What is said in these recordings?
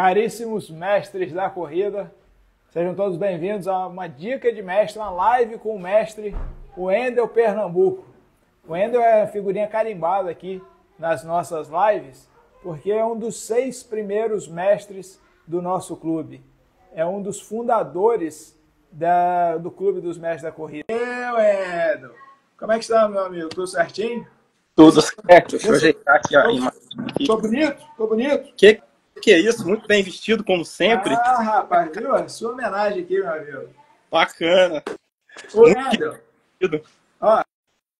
Caríssimos mestres da corrida, sejam todos bem-vindos a uma dica de mestre, uma live com o mestre Wendel Pernambuco. O Wendel é figurinha carimbada aqui nas nossas lives, porque é um dos 6 primeiros mestres do nosso clube. É um dos fundadores do Clube dos Mestres da Corrida. Ei, Wendel! Como é que está, meu amigo? Tudo certinho? Tudo certo. Deixa eu ajeitar aqui a imagem. Tô bonito? Tô bonito? Que é isso? Muito bem vestido, como sempre. Ah, rapaz, viu? Sua homenagem aqui, meu amigo. Bacana. Ô, Wendel, ó,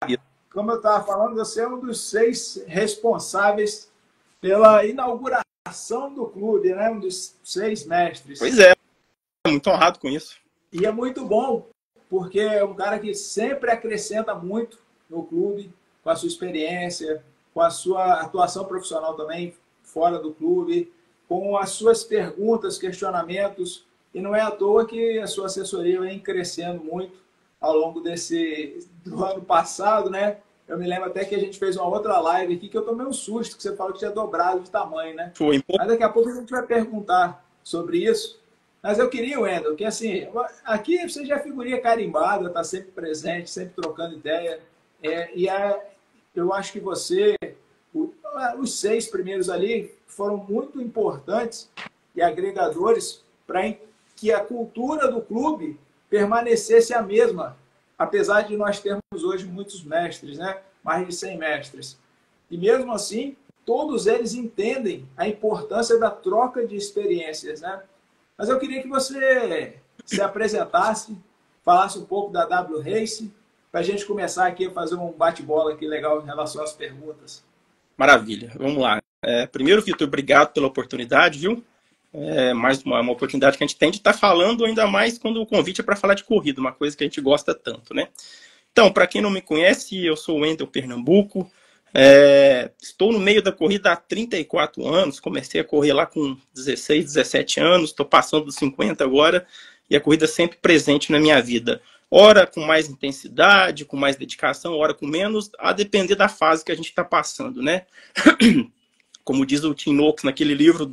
Muito... como eu estava falando, você é um dos 6 responsáveis pela inauguração do clube, né? Um dos 6 mestres. Pois é, muito honrado com isso. E é muito bom, porque é um cara que sempre acrescenta muito no clube, com a sua experiência, com a sua atuação profissional também, fora do clube, com as suas perguntas, questionamentos, e não é à toa que a sua assessoria vem crescendo muito ao longo do ano passado, né? Eu me lembro até que a gente fez uma outra live aqui que eu tomei um susto, que você falou que tinha dobrado de tamanho, né? Foi. Mas daqui a pouco a gente vai perguntar sobre isso. Mas eu queria, Wendel, que assim, aqui você já é figurinha carimbada, está sempre presente, sempre trocando ideia. Eu acho que você, os 6 primeiros ali, foram muito importantes e agregadores para que a cultura do clube permanecesse a mesma, apesar de nós termos hoje muitos mestres, né? Mais de 100 mestres. E mesmo assim, todos eles entendem a importância da troca de experiências, né? Mas eu queria que você se apresentasse, falasse um pouco da W Race, para a gente começar aqui a fazer um bate-bola aqui legal em relação às perguntas. Maravilha, vamos lá. Primeiro, Vitor, obrigado pela oportunidade, viu? Mais uma oportunidade que a gente tem de estar falando, ainda mais quando o convite é para falar de corrida, uma coisa que a gente gosta tanto, né? Então, para quem não me conhece, eu sou o Wendel Pernambuco, estou no meio da corrida há 34 anos, comecei a correr lá com 16, 17 anos, estou passando dos 50 agora, e a corrida sempre presente na minha vida. Ora com mais intensidade, com mais dedicação, ora com menos, a depender da fase que a gente está passando, né? Como diz o Tim Noakes naquele livro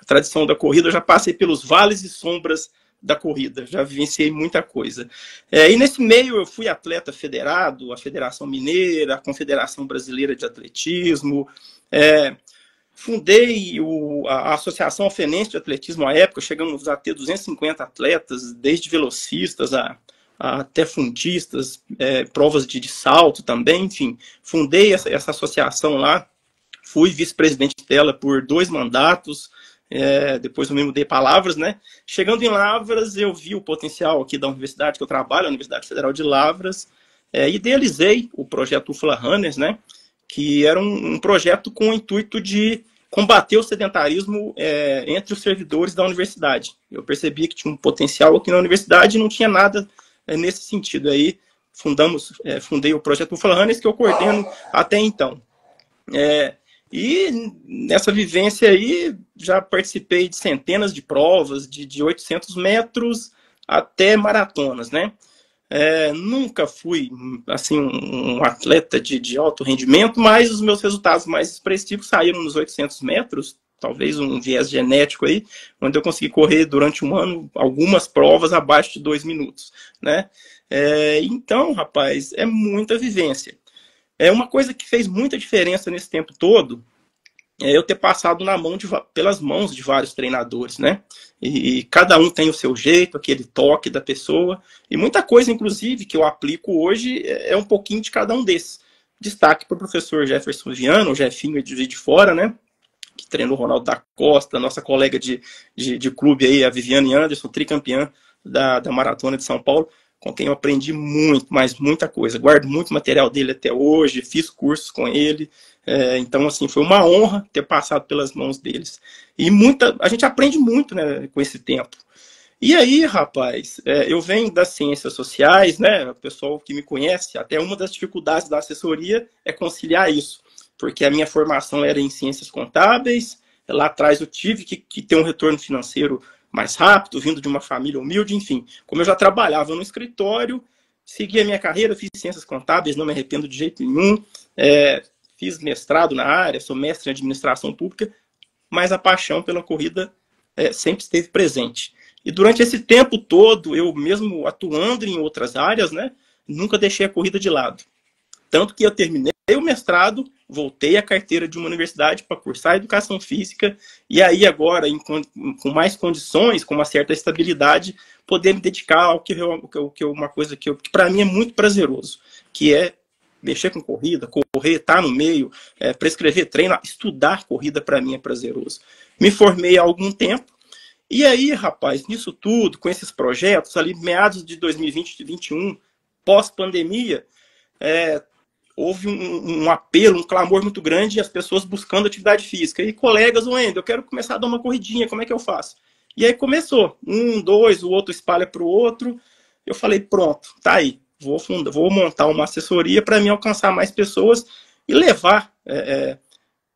A Tradição da Corrida, eu já passei pelos vales e sombras da corrida, já vivenciei muita coisa. E nesse meio eu fui atleta federado, a Federação Mineira, a Confederação Brasileira de Atletismo, fundei a Associação Alfenense de Atletismo à época, chegamos a ter 250 atletas, desde velocistas até fundistas, provas de salto também, enfim, fundei essa associação lá, fui vice-presidente dela por 2 mandatos, depois eu me mudei para Lavras, né? Chegando em Lavras, eu vi o potencial aqui da universidade que eu trabalho, a Universidade Federal de Lavras, idealizei o projeto UFLA Runners, né? Que era um projeto com o intuito de combater o sedentarismo entre os servidores da universidade. Eu percebi que tinha um potencial aqui na universidade e não tinha nada nesse sentido. Aí fundei o projeto UFLA Runners, que eu coordeno até então. E nessa vivência aí, já participei de centenas de provas, de 800 metros até maratonas, né? Nunca fui, assim, um atleta de alto rendimento, mas os meus resultados mais expressivos saíram nos 800 metros, talvez um viés genético aí, onde eu consegui correr durante um ano algumas provas abaixo de 2 minutos, né? Então, rapaz, é muita vivência. Uma coisa que fez muita diferença nesse tempo todo é eu ter passado pelas mãos de vários treinadores, né? E cada um tem o seu jeito, aquele toque da pessoa. E muita coisa, inclusive, que eu aplico hoje é um pouquinho de cada um desses. Destaque para o professor Jefferson Viana, o Jefinho de Juiz de Fora, né? Que treinou o Ronaldo da Costa, nossa colega de clube aí, a Viviane Anderson, tricampeã da Maratona de São Paulo, com quem eu aprendi muito, mas muita coisa. Guardo muito material dele até hoje, fiz cursos com ele. Então, assim, foi uma honra ter passado pelas mãos deles. E a gente aprende muito, né, com esse tempo. E aí, rapaz, eu venho das ciências sociais, né? O pessoal que me conhece, até uma das dificuldades da assessoria é conciliar isso. Porque a minha formação era em ciências contábeis, lá atrás eu tive que ter um retorno financeiro mais rápido, vindo de uma família humilde, enfim. Como eu já trabalhava no escritório, segui a minha carreira, fiz ciências contábeis, não me arrependo de jeito nenhum, fiz mestrado na área, sou mestre em administração pública, mas a paixão pela corrida sempre esteve presente. E durante esse tempo todo, eu mesmo atuando em outras áreas, né, nunca deixei a corrida de lado. Tanto que eu terminei o mestrado, voltei à carteira de uma universidade para cursar educação física, e aí agora, com mais condições, com uma certa estabilidade, poder me dedicar ao que uma coisa que para mim é muito prazeroso, que é mexer com corrida, correr, estar no meio, prescrever treino, estudar corrida para mim é prazeroso. Me formei há algum tempo, e aí, rapaz, nisso tudo, com esses projetos, ali meados de 2020 e 2021, pós-pandemia, houve um apelo, um clamor muito grande, e as pessoas buscando atividade física. E colegas, Wendel, eu quero começar a dar uma corridinha, como é que eu faço? E aí começou, um, dois, o outro espalha para o outro. Eu falei, pronto, tá aí, vou montar uma assessoria para me alcançar mais pessoas e levar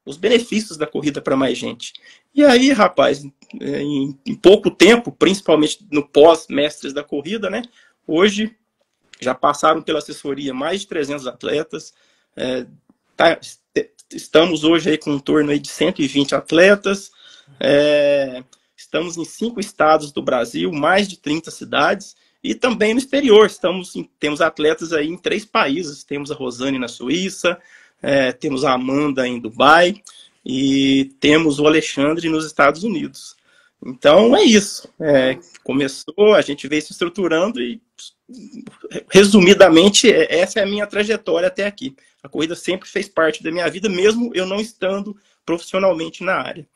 os benefícios da corrida para mais gente. E aí, rapaz, em pouco tempo, principalmente no pós-mestres da corrida, né? Hoje já passaram pela assessoria mais de 300 atletas. Estamos hoje aí com um torno aí de 120 atletas. Estamos em 5 estados do Brasil, mais de 30 cidades. E também no exterior. Temos atletas aí em 3 países. Temos a Rosane na Suíça, temos a Amanda em Dubai e temos o Alexandre nos Estados Unidos. Então é isso. Começou, a gente veio se estruturando e, resumidamente, essa é a minha trajetória até aqui. A corrida sempre fez parte da minha vida, mesmo eu não estando profissionalmente na área.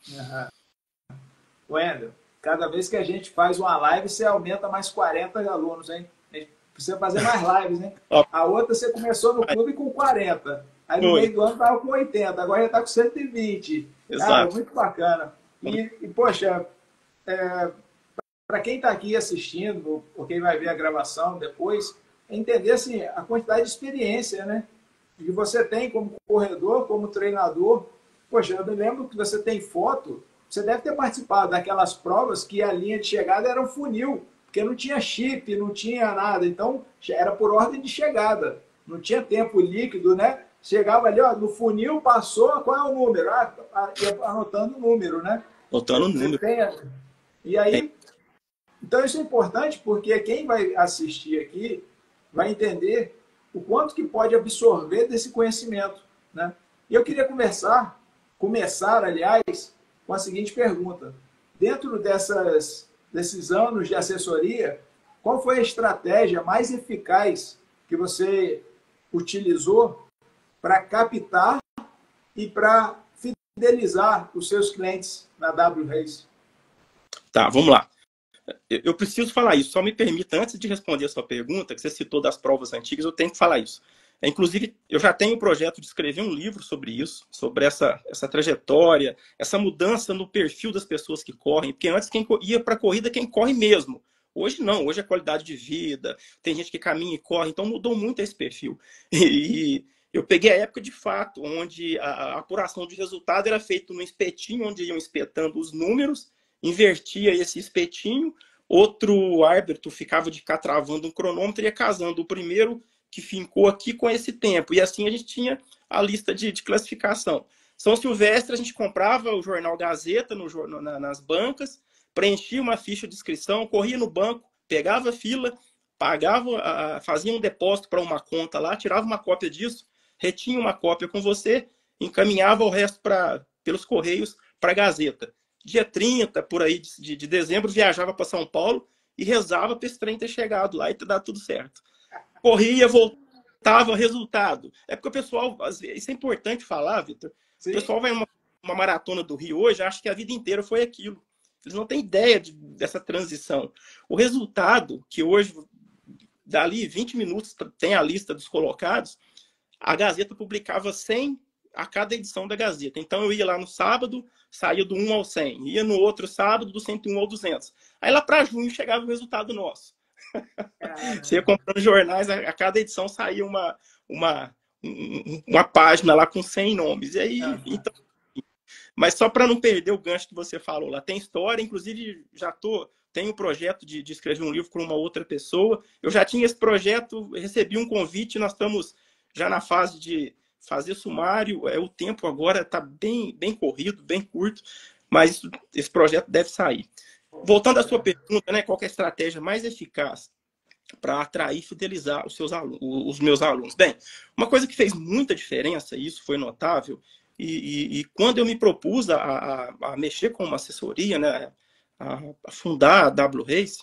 Wendel, cada vez que a gente faz uma live, você aumenta mais 40 alunos, hein? Precisa fazer mais lives, hein? A outra você começou no clube com 40. Aí no meio do ano estava com 80, agora já está com 120. Exato. Cara, muito bacana. E poxa, para quem está aqui assistindo, ou quem vai ver a gravação depois, entender assim, a quantidade de experiência, né? Que você tem como corredor, como treinador. Poxa, eu me lembro que você tem foto, você deve ter participado daquelas provas que a linha de chegada era um funil, porque não tinha chip, não tinha nada, então era por ordem de chegada, não tinha tempo líquido, né? Chegava ali, ó, no funil, passou, qual é o número? Ia anotando o número, né? Anotando o número. E aí, então isso é importante porque quem vai assistir aqui vai entender o quanto que pode absorver desse conhecimento, né? E eu queria começar, aliás, com a seguinte pergunta. Dentro desses anos de assessoria, qual foi a estratégia mais eficaz que você utilizou para captar e para fidelizar os seus clientes na W-Race? Tá, vamos lá. Eu preciso falar isso. Só me permita, antes de responder a sua pergunta, que você citou das provas antigas, eu tenho que falar isso. Inclusive, eu já tenho um projeto de escrever um livro sobre isso, sobre essa trajetória, essa mudança no perfil das pessoas que correm. Porque antes quem ia para a corrida, quem corre mesmo. Hoje não, hoje é qualidade de vida, tem gente que caminha e corre, então mudou muito esse perfil. E eu peguei a época de fato, onde a apuração de resultado era feita no espetinho, onde iam espetando os números, invertia esse espetinho, outro árbitro ficava de cá travando um cronômetro e ia casando o primeiro que fincou aqui com esse tempo. E assim a gente tinha a lista de classificação. São Silvestre, a gente comprava o jornal Gazeta nas bancas, preenchia uma ficha de inscrição, corria no banco, pegava a fila, pagava, fazia um depósito para uma conta lá, tirava uma cópia disso, retinha uma cópia com você, encaminhava o resto pelos correios para a Gazeta. Dia 30, por aí, de dezembro, viajava para São Paulo e rezava para esse trem ter chegado lá e dar tudo certo. Corria, voltava, resultado. É porque o pessoal, isso é importante falar, Vitor. O pessoal vai uma maratona do Rio hoje, acha que a vida inteira foi aquilo. Eles não têm ideia dessa transição. O resultado, que hoje, dali 20 minutos, tem a lista dos colocados, a Gazeta publicava 100 a cada edição da Gazeta. Então eu ia lá no sábado, saía do 1 ao 100. Ia no outro sábado, do 101 ao 200. Aí lá para junho chegava o resultado nosso. Você ia comprando jornais, a cada edição saía uma página lá com 100 nomes. E aí, então, mas só para não perder o gancho que você falou, lá tem história, inclusive tenho um projeto de escrever um livro com uma outra pessoa. Eu já tinha esse projeto, recebi um convite, nós estamos já na fase de fazer sumário. O tempo agora está bem corrido, bem curto, mas esse projeto deve sair. Voltando à sua pergunta, né, qual é a estratégia mais eficaz para atrair e fidelizar os meus alunos? Bem, uma coisa que fez muita diferença, e isso foi notável, e quando eu me propus a mexer com uma assessoria, né, a fundar a W Race,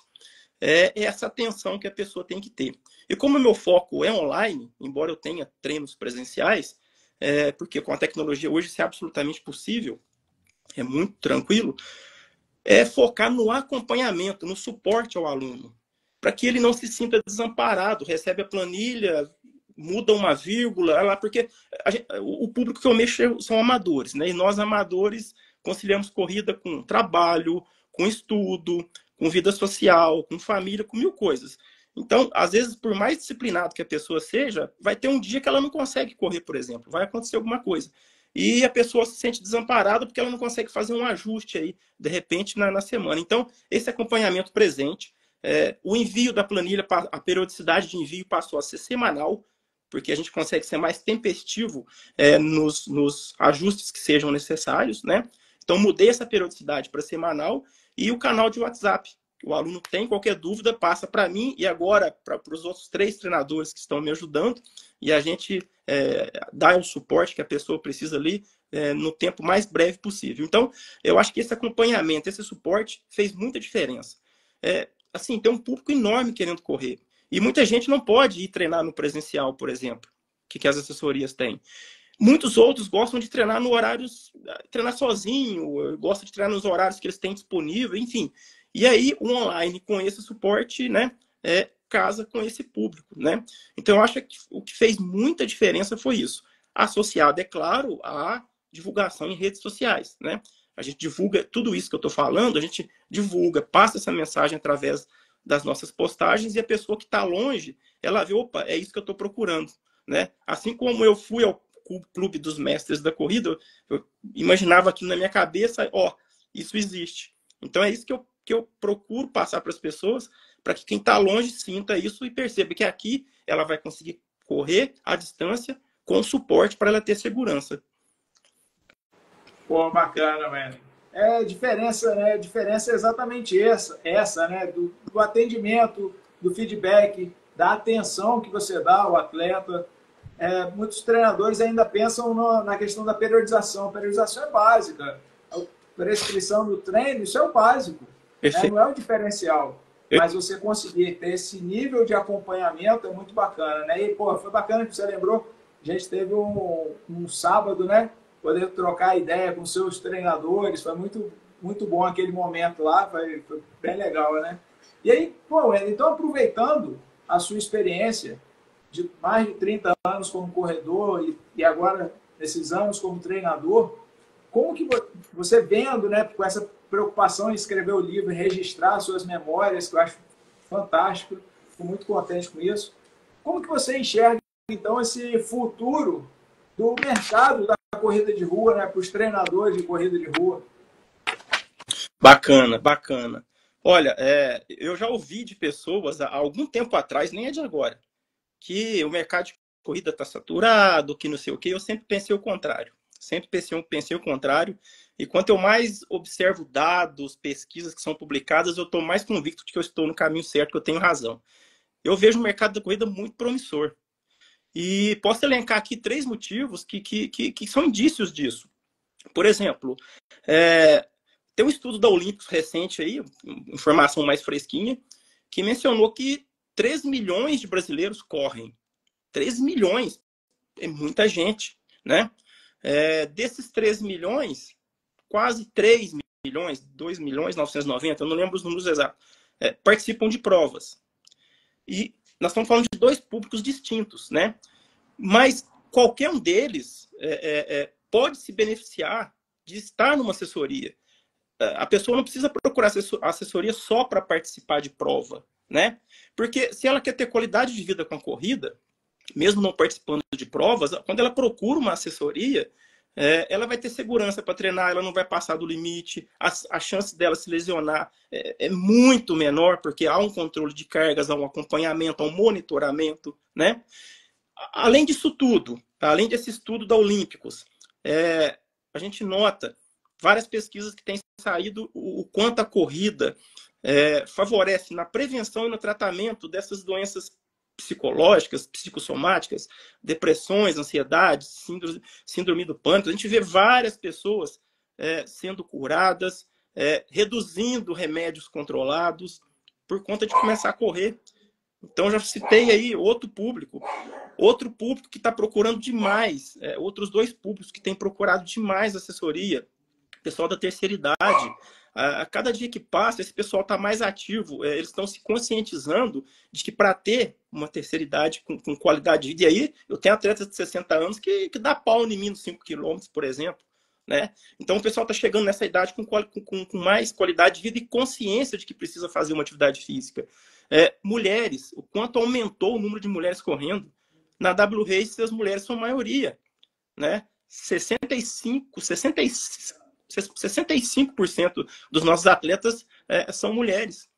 é essa atenção que a pessoa tem que ter. E como o meu foco é online, embora eu tenha treinos presenciais, porque com a tecnologia hoje isso é absolutamente possível, é muito tranquilo, é focar no acompanhamento, no suporte ao aluno, para que ele não se sinta desamparado, recebe a planilha, muda uma vírgula, lá, porque o público que eu mexo são amadores, né? E nós, amadores, conciliamos corrida com trabalho, com estudo, com vida social, com família, com mil coisas. Então, às vezes, por mais disciplinado que a pessoa seja, vai ter um dia que ela não consegue correr, por exemplo, vai acontecer alguma coisa. E a pessoa se sente desamparada porque ela não consegue fazer um ajuste aí, de repente, na semana. Então, esse acompanhamento presente, o envio da planilha, a periodicidade de envio passou a ser semanal, porque a gente consegue ser mais tempestivo nos ajustes que sejam necessários, né? Então, mudei essa periodicidade para semanal e o canal de WhatsApp. O aluno tem qualquer dúvida, passa para mim e agora para os outros 3 treinadores que estão me ajudando e a gente dá o suporte que a pessoa precisa ali no tempo mais breve possível. Então, eu acho que esse acompanhamento, esse suporte fez muita diferença. Assim, tem um público enorme querendo correr. E muita gente não pode ir treinar no presencial, por exemplo, que as assessorias têm. Muitos outros gostam de treinar no horários, treinar sozinho, gostam de treinar nos horários que eles têm disponível, enfim. E aí, o online, com esse suporte, né, casa com esse público, né? Então, eu acho que o que fez muita diferença foi isso. Associado, é claro, à divulgação em redes sociais, né? A gente divulga tudo isso que eu estou falando, a gente divulga, passa essa mensagem através das nossas postagens e a pessoa que está longe, ela vê, opa, é isso que eu estou procurando, né? Assim como eu fui ao Clube dos Mestres da Corrida, eu imaginava aquilo na minha cabeça, ó, isso existe. Então é isso que eu procuro passar para as pessoas, para que quem está longe sinta isso e perceba que aqui ela vai conseguir correr à distância com suporte para ela ter segurança. Pô, bacana, mano. A diferença, né? A diferença é exatamente essa, né? Do atendimento, do feedback, da atenção que você dá ao atleta. Muitos treinadores ainda pensam na questão da periodização. A periodização é básica. A prescrição do treino, isso é o básico. Né? Não é o diferencial. Mas você conseguir ter esse nível de acompanhamento é muito bacana, né? E, pô, foi bacana que você lembrou. A gente teve um sábado, né? Poder trocar ideia com seus treinadores. Foi muito, muito bom aquele momento lá. Foi bem legal, né? E aí, pô, então aproveitando a sua experiência de mais de 30 anos como corredor e agora esses anos como treinador, como que você vendo, né, com essa preocupação em escrever o livro, em registrar suas memórias, que eu acho fantástico, fico muito contente com isso, como que você enxerga, então, esse futuro do mercado da corrida de rua, né, para os treinadores de corrida de rua? Bacana, bacana. Olha, eu já ouvi de pessoas há algum tempo atrás, nem é de agora, que o mercado de corrida está saturado, que não sei o quê. Eu sempre pensei o contrário. Sempre pensei o contrário. E quanto eu mais observo dados, pesquisas que são publicadas, eu estou mais convicto de que eu estou no caminho certo, que eu tenho razão. Eu vejo o mercado da corrida muito promissor. E posso elencar aqui 3 motivos que são indícios disso. Por exemplo, tem um estudo da Olímpicos recente aí, informação mais fresquinha, que mencionou que 3 milhões de brasileiros correm. 3 milhões é muita gente, né? Desses 3 milhões, quase 3 milhões, 2 milhões 990, eu não lembro os números exatos, participam de provas. E nós estamos falando de 2 públicos distintos, né? Mas qualquer um deles pode se beneficiar de estar numa assessoria. A pessoa não precisa procurar assessoria só para participar de prova, né? Porque se ela quer ter qualidade de vida com a corrida, mesmo não participando de provas, quando ela procura uma assessoria, ela vai ter segurança para treinar, ela não vai passar do limite, a chance dela se lesionar é muito menor, porque há um controle de cargas, há um acompanhamento, há um monitoramento, né? Além disso tudo, além desse estudo da Olímpicos, a gente nota várias pesquisas que têm saído o quanto a corrida favorece na prevenção e no tratamento dessas doenças psicológicas, psicossomáticas, depressões, ansiedade, síndrome do pânico. A gente vê várias pessoas sendo curadas, reduzindo remédios controlados por conta de começar a correr. Então, já citei aí outro público que está procurando demais, outros dois públicos que têm procurado demais assessoria, pessoal da terceira idade. A cada dia que passa, esse pessoal está mais ativo, eles estão se conscientizando de que para ter uma terceira idade com qualidade de vida, e aí eu tenho atletas de 60 anos que dá pau em mim nos 5 quilômetros, por exemplo. Né? Então o pessoal está chegando nessa idade com mais qualidade de vida e consciência de que precisa fazer uma atividade física. Mulheres, o quanto aumentou o número de mulheres correndo. Na W Race, as mulheres são maioria. Né? 65% dos nossos atletas são mulheres.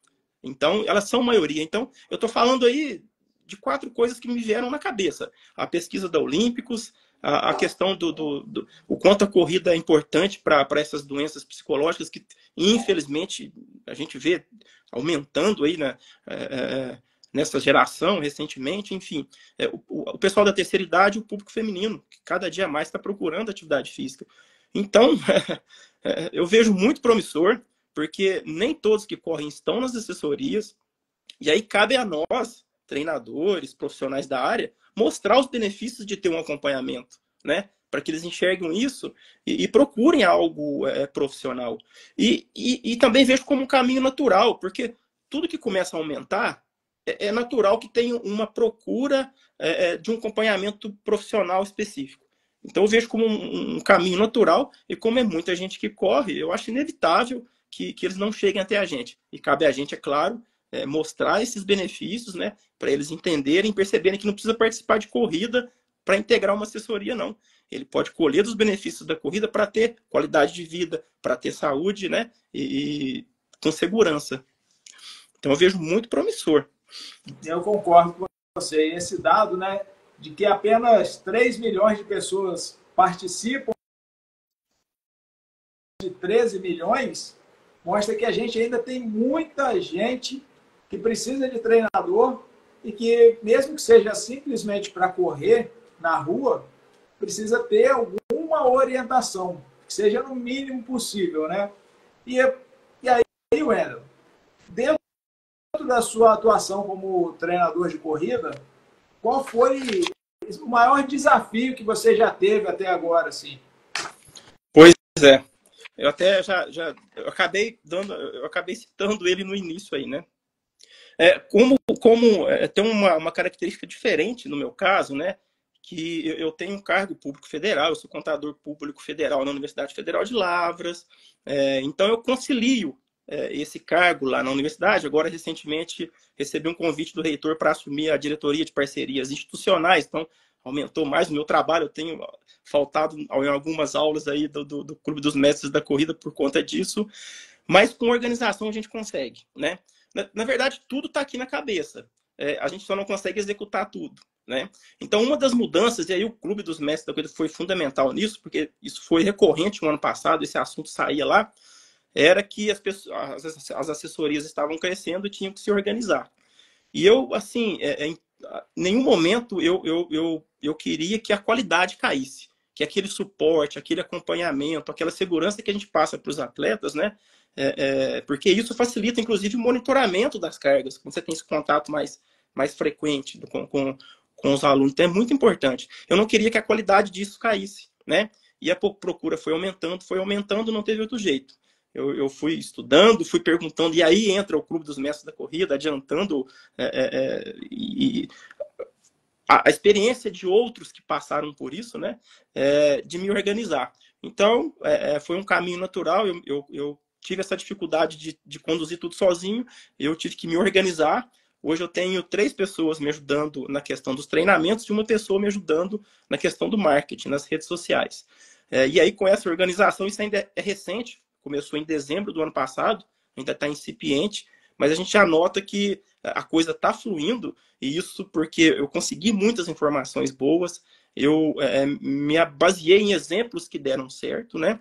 Então, elas são maioria. Então, eu estou falando aí de 4 coisas que me vieram na cabeça. A pesquisa da Olímpicos, a questão o quanto a corrida é importante para essas doenças psicológicas que, infelizmente, a gente vê aumentando aí nessa geração recentemente. Enfim, o pessoal da terceira idade, o público feminino, que cada dia mais está procurando atividade física. Então, eu vejo muito promissor, porque nem todos que correm estão nas assessorias, e aí cabe a nós, treinadores, profissionais da área, mostrar os benefícios de ter um acompanhamento, né? Para que eles enxerguem isso e procurem algo profissional. E também vejo como um caminho natural, porque tudo que começa a aumentar, é natural que tenha uma procura de um acompanhamento profissional específico. Então eu vejo como um caminho natural, e como é muita gente que corre, eu acho inevitável que eles não cheguem até a gente. E cabe a gente, é claro, mostrar esses benefícios, né, para eles entenderem, perceberem que não precisa participar de corrida para integrar uma assessoria, não. Ele pode colher dos benefícios da corrida para ter qualidade de vida, para ter saúde, né, e com segurança. Então eu vejo muito promissor. Eu concordo com você. Esse dado, né, de que apenas 3 milhões de pessoas participam de 13 milhões, mostra que a gente ainda tem muita gente que precisa de treinador e que, mesmo que seja simplesmente para correr na rua, precisa ter alguma orientação, que seja no mínimo possível, né? E aí, Wendel, dentro da sua atuação como treinador de corrida, qual foi o maior desafio que você já teve até agora, assim? Pois é. Eu até eu acabei citando ele no início aí, né? Tem uma característica diferente no meu caso, né? Que eu tenho um cargo público federal, eu sou contador público federal na Universidade Federal de Lavras, então eu concilio esse cargo lá na universidade. Agora, recentemente, recebi um convite do reitor para assumir a diretoria de parcerias institucionais, então aumentou mais o meu trabalho. Eu tenho faltado em algumas aulas aí do Clube dos Mestres da Corrida por conta disso, mas com organização a gente consegue, né? Na verdade, tudo está aqui na cabeça. A gente só não consegue executar tudo, né? Então, uma das mudanças, e aí o Clube dos Mestres da Corrida foi fundamental nisso, porque isso foi recorrente no ano passado, esse assunto saía lá, era que as assessorias estavam crescendo e tinham que se organizar. E eu, assim, em nenhum momento eu queria que a qualidade caísse, que aquele suporte, aquele acompanhamento, aquela segurança que a gente passa para os atletas, né? Porque isso facilita, inclusive, o monitoramento das cargas, quando você tem esse contato mais frequente com os alunos. Então, é muito importante. Eu não queria que a qualidade disso caísse, né? E a procura foi aumentando, não teve outro jeito. Eu fui estudando, fui perguntando, e aí entra o Clube dos Mestres da Corrida, adiantando a experiência de outros que passaram por isso, né? De me organizar. Então, foi um caminho natural. Eu tive essa dificuldade de conduzir tudo sozinho, eu tive que me organizar. Hoje eu tenho 3 pessoas me ajudando na questão dos treinamentos e uma pessoa me ajudando na questão do marketing, nas redes sociais. E aí, com essa organização, isso ainda é recente, começou em dezembro do ano passado, ainda está incipiente, mas a gente já nota que a coisa está fluindo, e isso porque eu consegui muitas informações boas, eu me baseei em exemplos que deram certo, né?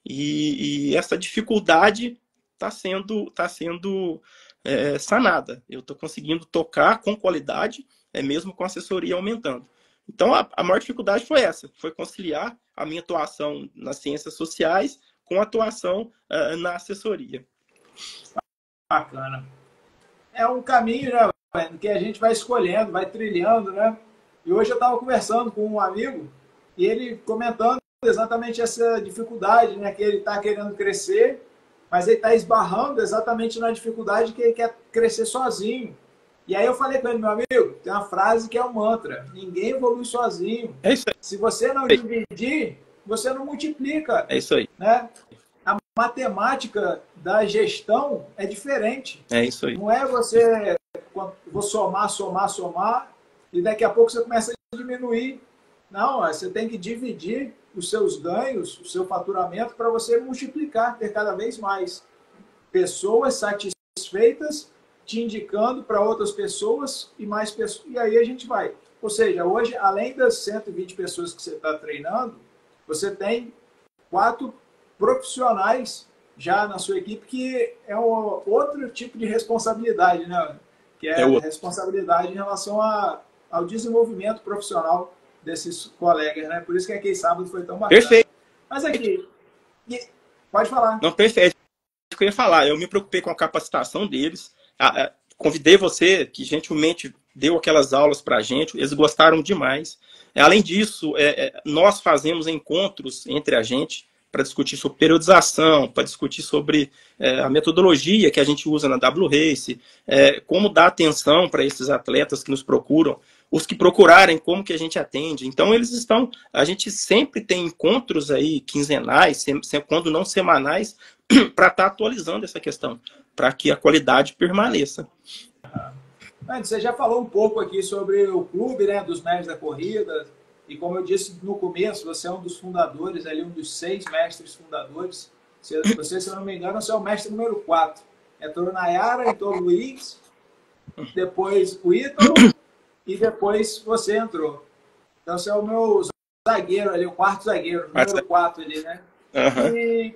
E essa dificuldade está sendo sanada. Eu estou conseguindo tocar com qualidade, mesmo com a assessoria aumentando. Então, a maior dificuldade foi essa, foi conciliar a minha atuação nas ciências sociais com a atuação na assessoria. Bacana. É um caminho, né, que a gente vai escolhendo, vai trilhando, né? E hoje eu estava conversando com um amigo e ele comentando exatamente essa dificuldade, né? Que ele está querendo crescer, mas ele está esbarrando exatamente na dificuldade que ele quer crescer sozinho. E aí eu falei com ele, meu amigo, tem uma frase que é um mantra: ninguém evolui sozinho. É isso aí. Se você não dividir, você não multiplica. É isso aí. Né? A matemática da gestão é diferente. É isso aí. Não é você vou somar, somar, somar e daqui a pouco você começa a diminuir. Não, você tem que dividir os seus ganhos, o seu faturamento para você multiplicar, ter cada vez mais pessoas satisfeitas te indicando para outras pessoas e mais pessoas. E aí a gente vai. Ou seja, hoje, além das 120 pessoas que você está treinando, você tem 4 profissionais já na sua equipe, que é outro tipo de responsabilidade, né? Que é a responsabilidade em relação ao desenvolvimento profissional desses colegas, né? Por isso que aquele sábado foi tão bacana. Perfeito. Mas aqui, pode falar. Não, perfeito. Eu ia falar, eu me preocupei com a capacitação deles. Convidei você, que gentilmente deu aquelas aulas para a gente, eles gostaram demais. Além disso, nós fazemos encontros entre a gente para discutir sobre periodização, para discutir sobre a metodologia que a gente usa na W Race, como dar atenção para esses atletas que nos procuram, os que procurarem, como que a gente atende. Então, a gente sempre tem encontros aí quinzenais, quando não semanais, para estar atualizando essa questão, para que a qualidade permaneça. Você já falou um pouco aqui sobre o clube, né, dos mestres da corrida, e como eu disse no começo, você é um dos fundadores, ali, um dos 6 mestres fundadores. Você, se eu não me engano, você é o mestre número 4. Entrou Nayara, entrou o Luiz, depois o Ítalo, e depois você entrou. Então você é o meu zagueiro ali, o 4º zagueiro, número 4 ali, né? Uhum. E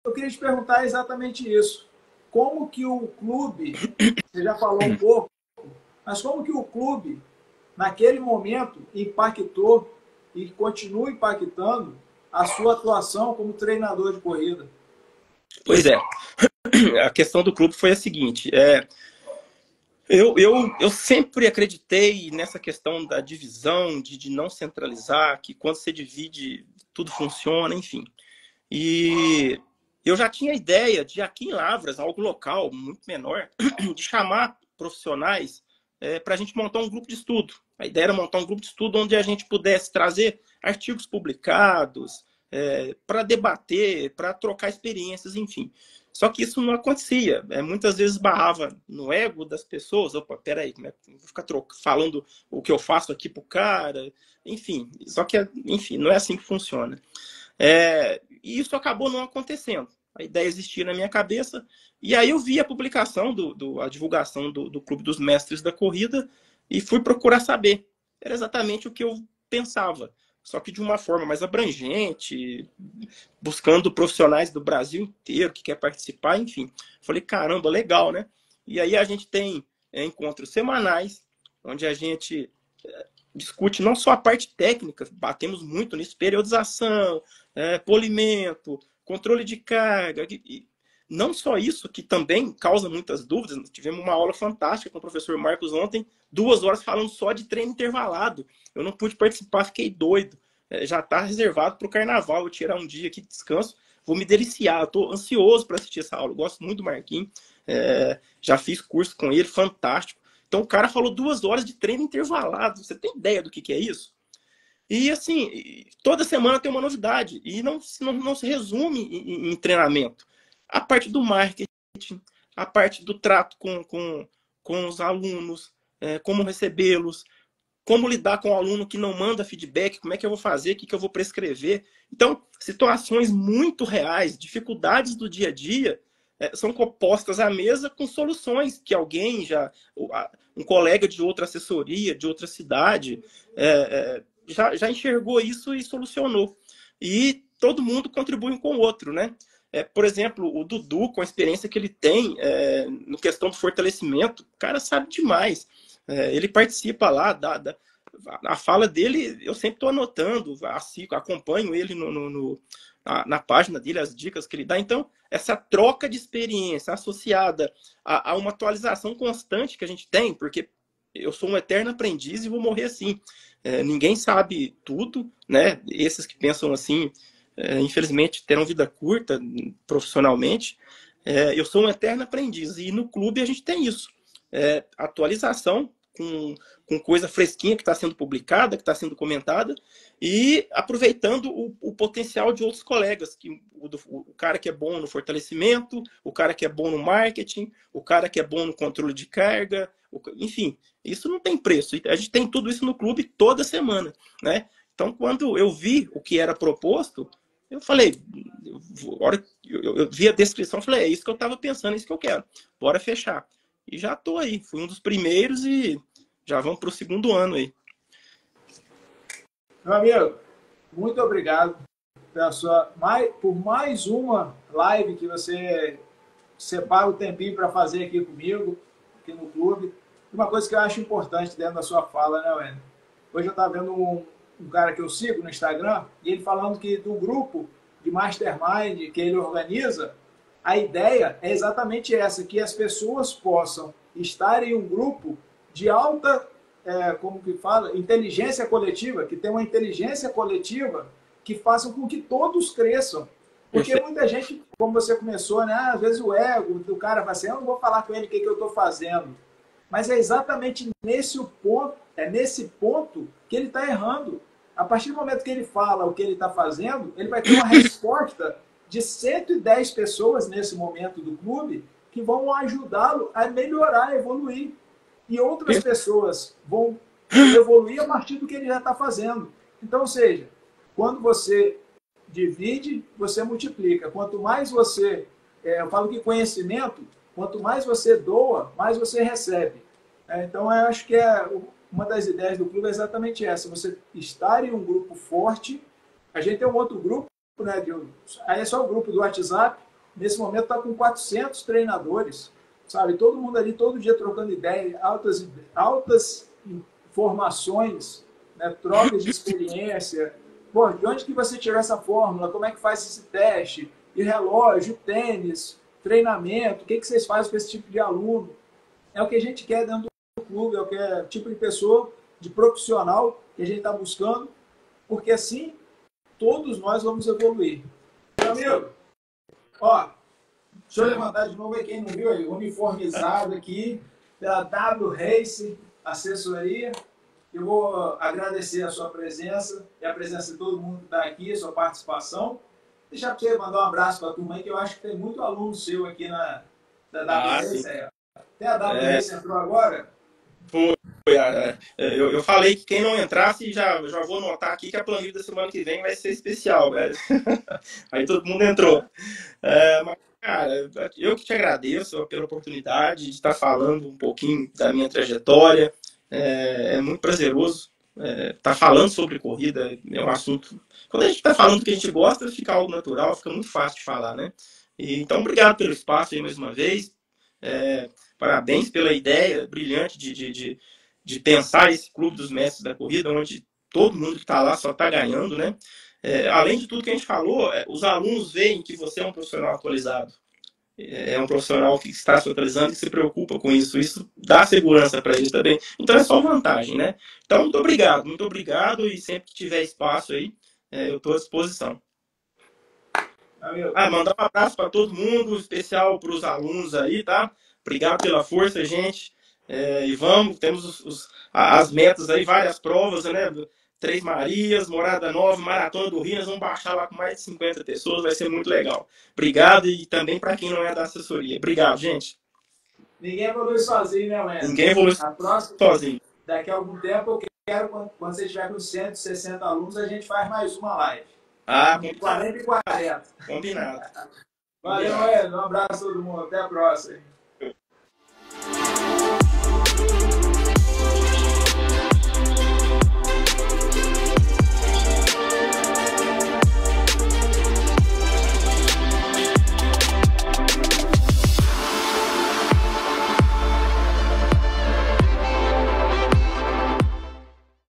eu queria te perguntar exatamente isso. Como que o clube, você já falou um pouco, mas como que o clube, naquele momento, impactou e continua impactando a sua atuação como treinador de corrida? Pois é. A questão do clube foi a seguinte. Eu sempre acreditei nessa questão da divisão, de não centralizar, que quando você divide, tudo funciona, enfim. E eu já tinha a ideia de, aqui em Lavras, algo local, muito menor, de chamar profissionais para a gente montar um grupo de estudo. A ideia era montar um grupo de estudo onde a gente pudesse trazer artigos publicados, para debater, para trocar experiências, enfim. Só que isso não acontecia. Muitas vezes barrava no ego das pessoas. Opa, peraí, vou ficar falando o que eu faço aqui pro cara. Enfim, só que, enfim, não é assim que funciona. E isso acabou não acontecendo. A ideia existia na minha cabeça. E aí eu vi a publicação, a divulgação do Clube dos Mestres da Corrida e fui procurar saber. Era exatamente o que eu pensava. Só que de uma forma mais abrangente, buscando profissionais do Brasil inteiro que quer participar, enfim. Falei, caramba, legal, né? E aí a gente tem encontros semanais, onde a gente discute não só a parte técnica, batemos muito nisso, periodização, polimento, controle de carga, e não só isso, que também causa muitas dúvidas. Tivemos uma aula fantástica com o professor Marcos ontem, 2 horas falando só de treino intervalado. Eu não pude participar, fiquei doido. Já está reservado para o carnaval, eu tirar um dia aqui de descanso, vou me deliciar. Estou ansioso para assistir essa aula, eu gosto muito do Marquinhos, já fiz curso com ele, fantástico. Então o cara falou 2 horas de treino intervalado. Você tem ideia do que é isso? E assim, toda semana tem uma novidade. E não se resume em treinamento. A parte do marketing, a parte do trato com os alunos, como recebê-los, como lidar com o aluno que não manda feedback, como é que eu vou fazer, o que eu vou prescrever. Então, situações muito reais, dificuldades do dia a dia, são postas à mesa com soluções que alguém um colega de outra assessoria, de outra cidade, já enxergou isso e solucionou. E todo mundo contribui um com o outro, né? Por exemplo, o Dudu, com a experiência que ele tem no questão do fortalecimento, o cara sabe demais. Ele participa lá, a fala dele, eu sempre estou anotando, acompanho ele na página dele, as dicas que ele dá. Então, essa troca de experiência associada a uma atualização constante que a gente tem, porque eu sou um eterno aprendiz e vou morrer assim. Ninguém sabe tudo, né? Esses que pensam assim, infelizmente, terão vida curta profissionalmente. Eu sou um eterno aprendiz e no clube a gente tem isso. Atualização com coisa fresquinha que está sendo publicada, que está sendo comentada, e aproveitando o potencial de outros colegas, que o cara que é bom no fortalecimento, o cara que é bom no marketing, o cara que é bom no controle de carga, enfim, isso não tem preço. A gente tem tudo isso no clube toda semana, né? Então, quando eu vi o que era proposto, eu falei, eu vi a descrição, falei, é isso que eu estava pensando, é isso que eu quero, bora fechar. E já estou aí, fui um dos primeiros e já vamos para o segundo ano aí. Meu amigo, muito obrigado por mais uma live que você separa o tempinho para fazer aqui comigo, aqui no clube. Uma coisa que eu acho importante dentro da sua fala, né, Wendel? Hoje eu estava vendo um cara que eu sigo no Instagram, e ele falando que do grupo de Mastermind que ele organiza, a ideia é exatamente essa, que as pessoas possam estar em um grupo de alta, como que fala, inteligência coletiva, que tem uma inteligência coletiva que faça com que todos cresçam. Porque muita gente, como você começou, né? Às vezes o ego do cara fala assim, eu não vou falar com ele o que eu estou fazendo. Mas é exatamente nesse ponto que ele está errando. A partir do momento que ele fala o que ele está fazendo, ele vai ter uma resposta de 110 pessoas nesse momento do clube que vão ajudá-lo a melhorar, a evoluir. E outras pessoas vão evoluir a partir do que ele já está fazendo. Então, ou seja, quando você divide, você multiplica. Quanto mais você... eu falo que conhecimento, quanto mais você doa, mais você recebe. Então, eu acho que uma das ideias do clube é exatamente essa. Você estar em um grupo forte. A gente tem um outro grupo, né, aí é só o grupo do WhatsApp. Nesse momento está com 400 treinadores. Sabe? Todo mundo ali, todo dia trocando ideia, altas informações, né, trocas de experiência. Pô, de onde que você tirou essa fórmula? Como é que faz esse teste? E relógio, tênis, treinamento, o que vocês fazem com esse tipo de aluno? É o que a gente quer dentro do clube, é o tipo de pessoa, de profissional que a gente está buscando, porque assim todos nós vamos evoluir. Meu amigo, ó, deixa eu levantar de novo aí, quem não viu aí, uniformizado aqui pela W Race Assessoria. Eu vou agradecer a sua presença e a presença de todo mundo que está aqui, a sua participação. Deixar para você mandar um abraço para a turma aí, que eu acho que tem muito aluno seu aqui da WRace. Até a WRace entrou agora? Foi. Eu falei que quem não entrasse, já vou anotar aqui que a planilha da semana que vem vai ser especial, velho. Aí todo mundo entrou. Mas, cara, eu que te agradeço pela oportunidade de estar falando um pouquinho da minha trajetória. É muito prazeroso estar falando sobre corrida. É um assunto... Quando a gente está falando do que a gente gosta, fica algo natural, fica muito fácil de falar, né? Então, obrigado pelo espaço aí mais uma vez. Parabéns pela ideia brilhante de pensar esse clube dos mestres da corrida, onde todo mundo que está lá só está ganhando, né? Além de tudo que a gente falou, os alunos veem que você é um profissional atualizado. É um profissional que está se atualizando e se preocupa com isso. Isso dá segurança para eles também. Então é só vantagem, né? Então, muito obrigado e sempre que tiver espaço aí, eu estou à disposição. Mandar um abraço para todo mundo, especial para os alunos aí, tá? Obrigado pela força, gente. E vamos, temos as metas aí, várias provas, né? Três Marias, Morada Nova, Maratona do Rio, nós vamos baixar lá com mais de 50 pessoas, vai ser muito legal. Obrigado e também para quem não é da assessoria. Obrigado, gente. Ninguém evolui sozinho, né, Wendel? Ninguém evolui sozinho. Daqui a algum tempo, eu quero, quando você estiver com 160 alunos, a gente faz mais uma live. 40 e 40. Combinado. Valeu, Wendel. Um abraço a todo mundo. Até a próxima.